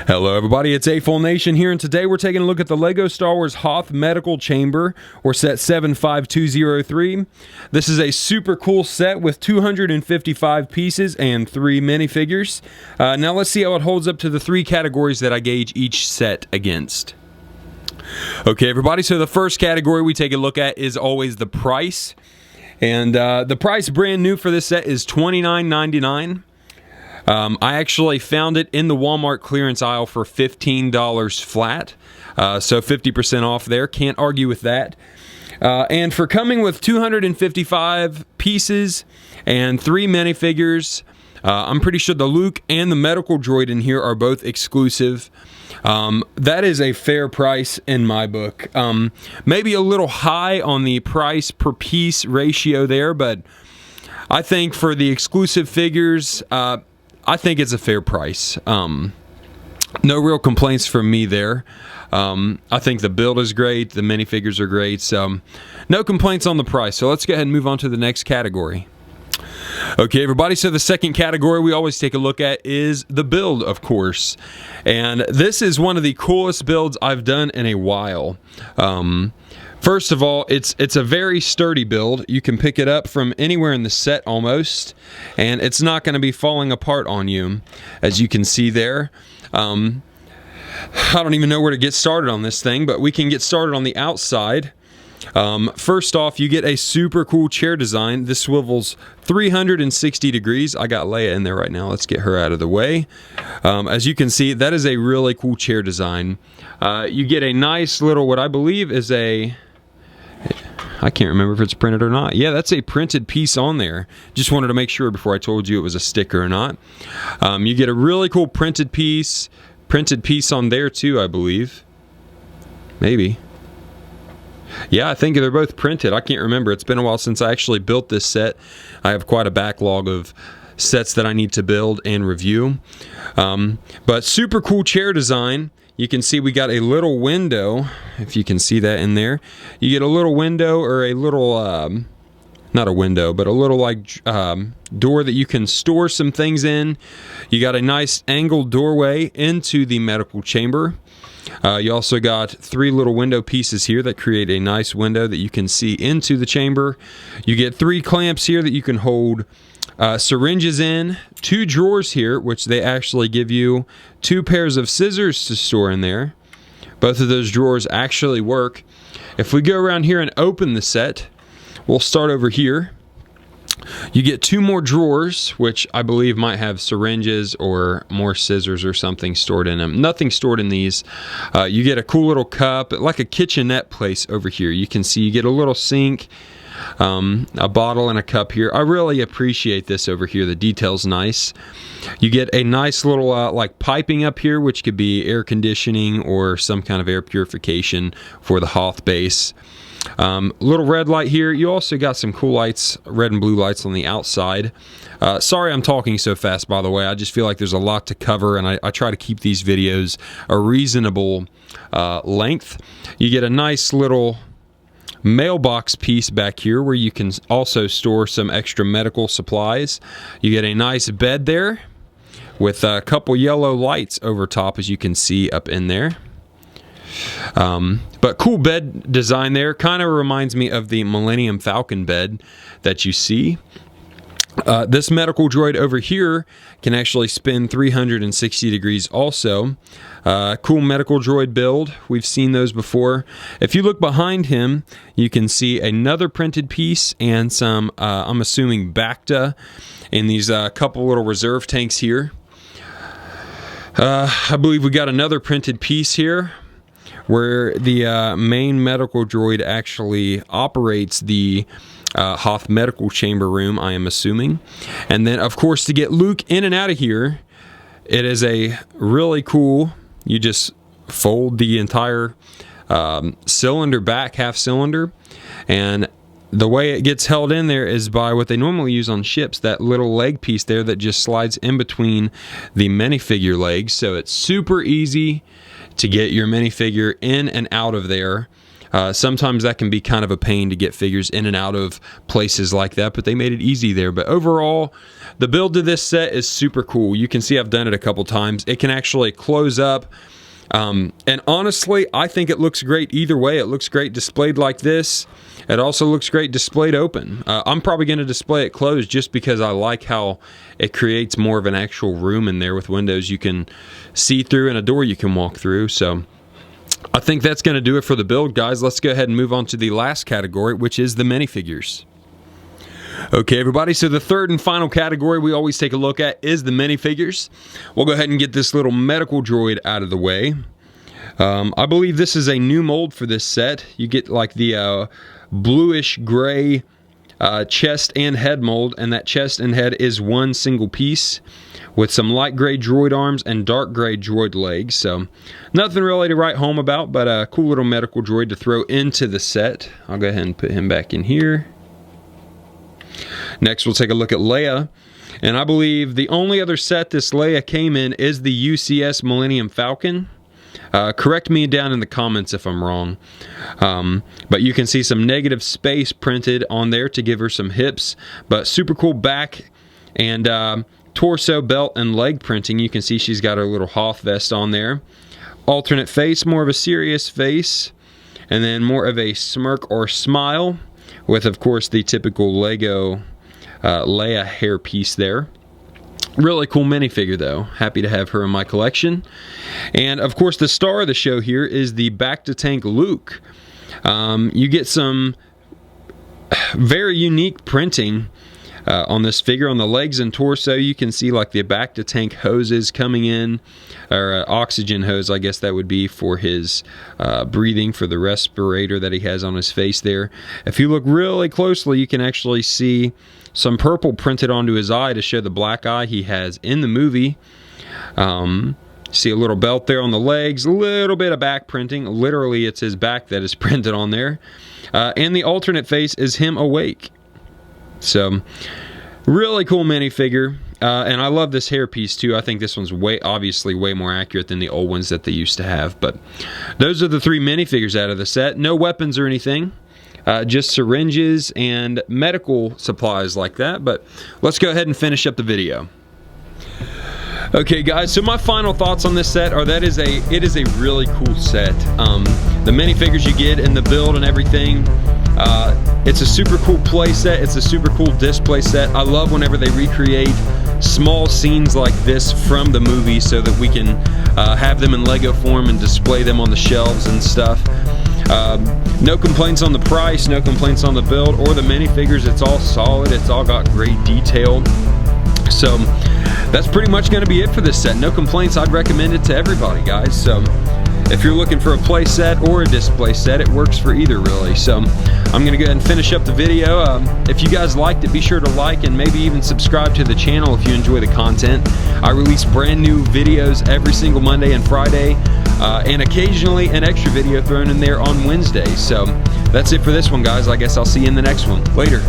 Hello everybody, it's A-Full Nation here, and today we're taking a look at the LEGO Star Wars Hoth Medical Chamber, or set 75203. This is a super cool set with 255 pieces and 3 minifigures. Now let's see how it holds up to the 3 categories that I gauge each set against. Okay everybody, so the first category we take a look at is always the price. And the price brand new for this set is $29.99. I actually found it in the Walmart clearance aisle for $15 flat, so 50% off there. Can't argue with that. And for coming with 255 pieces and 3 minifigures, I'm pretty sure the Luke and the medical droid in here are both exclusive. That is a fair price in my book. Maybe a little high on the price per piece ratio there, but I think for the exclusive figures, I think it's a fair price. No real complaints from me there. I think the build is great, the minifigures are great, so no complaints on the price. So let's go ahead and move on to the next category. Okay everybody, so the second category we always take a look at is the build, of course. And this is one of the coolest builds I've done in a while. First of all, it's a very sturdy build. You can pick it up from anywhere in the set almost, and it's not going to be falling apart on you, as you can see there. I don't even know where to get started on this thing, but we can get started on the outside. First off, you get a super cool chair design. This swivels 360 degrees. I got Leia in there right now. Let's get her out of the way. As you can see, that is a really cool chair design. You get a nice little, what I believe is a... I can't remember if it's printed or not. Yeah, that's a printed piece on there. Just wanted to make sure before I told you it was a sticker or not. You get a really cool printed piece on there too, I believe. Maybe. Yeah, I think they're both printed. I can't remember. It's been a while since I actually built this set. I have quite a backlog of sets that I need to build and review. But super cool chair design. You can see we got a little window, if you can see that in there. You get a little window, or a little, not a window, but a little like door that you can store some things in. You got a nice angled doorway into the medical chamber. You also got 3 little window pieces here that create a nice window that you can see into the chamber. You get 3 clamps here that you can hold syringes in, 2 drawers here, which they actually give you 2 pairs of scissors to store in there. Both of those drawers actually work. If we go around here and open the set, we'll start over here. You get 2 more drawers, which I believe might have syringes or more scissors or something stored in them. Nothing stored in these. You get a cool little cup, like a kitchenette place over here. You can see you get a little sink, a bottle and a cup here. I really appreciate this over here. The detail's nice. You get a nice little like piping up here, which could be air conditioning or some kind of air purification for the Hoth base. Little red light here. You also got some cool lights, red and blue lights on the outside. Sorry I'm talking so fast, by the way. I just feel like there's a lot to cover, and I try to keep these videos a reasonable length. You get a nice little mailbox piece back here where you can also store some extra medical supplies. You get a nice bed there with a couple yellow lights over top, as you can see up in there. But cool bed design there. Kind of reminds me of the Millennium Falcon bed that you see. This medical droid over here can actually spin 360 degrees also. Cool medical droid build. We've seen those before. If you look behind him, you can see another printed piece and some, I'm assuming, Bacta in these couple little reserve tanks here. I believe we got another printed piece here where the main medical droid actually operates the Hoth medical chamber room, I am assuming. And then, of course, to get Luke in and out of here, it is a really cool, you just fold the entire cylinder back, half cylinder, and the way it gets held in there is by what they normally use on ships, that little leg piece there that just slides in between the minifigure legs. So it's super easy to get your minifigure in and out of there. Sometimes that can be kind of a pain to get figures in and out of places like that, but they made it easy there. But overall, the build to this set is super cool. You can see I've done it a couple times. It can actually close up. And honestly, I think it looks great either way. It looks great displayed like this. It also looks great displayed open. I'm probably going to display it closed just because I like how it creates more of an actual room in there with windows you can see through and a door you can walk through. So I think that's going to do it for the build, guys. Let's go ahead and move on to the last category, which is the minifigures. Okay, everybody, so the third and final category we always take a look at is the minifigures. We'll go ahead and get this little medical droid out of the way. I believe this is a new mold for this set. You get like the bluish gray chest and head mold, and that chest and head is one single piece with some light gray droid arms and dark gray droid legs. So nothing really to write home about, but a cool little medical droid to throw into the set. I'll go ahead and put him back in here. Next, we'll take a look at Leia, and I believe the only other set this Leia came in is the UCS Millennium Falcon. Correct me down in the comments if I'm wrong, but you can see some negative space printed on there to give her some hips, but super cool back and torso, belt, and leg printing. You can see she's got her little Hoth vest on there. Alternate face, more of a serious face, and then more of a smirk or smile, with, of course, the typical Lego Leia hairpiece there. Really cool minifigure, though. Happy to have her in my collection. And, of course, the star of the show here is the Bacta-Tank Luke. You get some very unique printing on this figure. On the legs and torso, you can see like the Bacta-Tank hoses coming in, or oxygen hose, I guess that would be for his breathing, for the respirator that he has on his face there. If you look really closely, you can actually see some purple printed onto his eye to show the black eye he has in the movie. See a little belt there on the legs, a little bit of back printing. Literally, it's his back that is printed on there. And the alternate face is him awake. So, really cool minifigure. And I love this hairpiece too. I think this one's obviously way more accurate than the old ones that they used to have. But those are the three minifigures out of the set. No weapons or anything. Just syringes and medical supplies like that. But let's go ahead and finish up the video. Okay, guys, so my final thoughts on this set are that it is a really cool set. The minifigures you get and the build and everything, it's a super cool play set. It's a super cool display set. I love whenever they recreate small scenes like this from the movie so that we can have them in Lego form and display them on the shelves and stuff. No complaints on the price, no complaints on the build or the minifigures. It's all solid. It's all got great detail. So that's pretty much going to be it for this set. No complaints. I'd recommend it to everybody, guys. So if you're looking for a play set or a display set, it works for either, really. So I'm going to go ahead and finish up the video. If you guys liked it, be sure to like and maybe even subscribe to the channel if you enjoy the content. I release brand new videos every single Monday and Friday, and occasionally an extra video thrown in there on Wednesday. So that's it for this one, guys. I guess I'll see you in the next one. Later.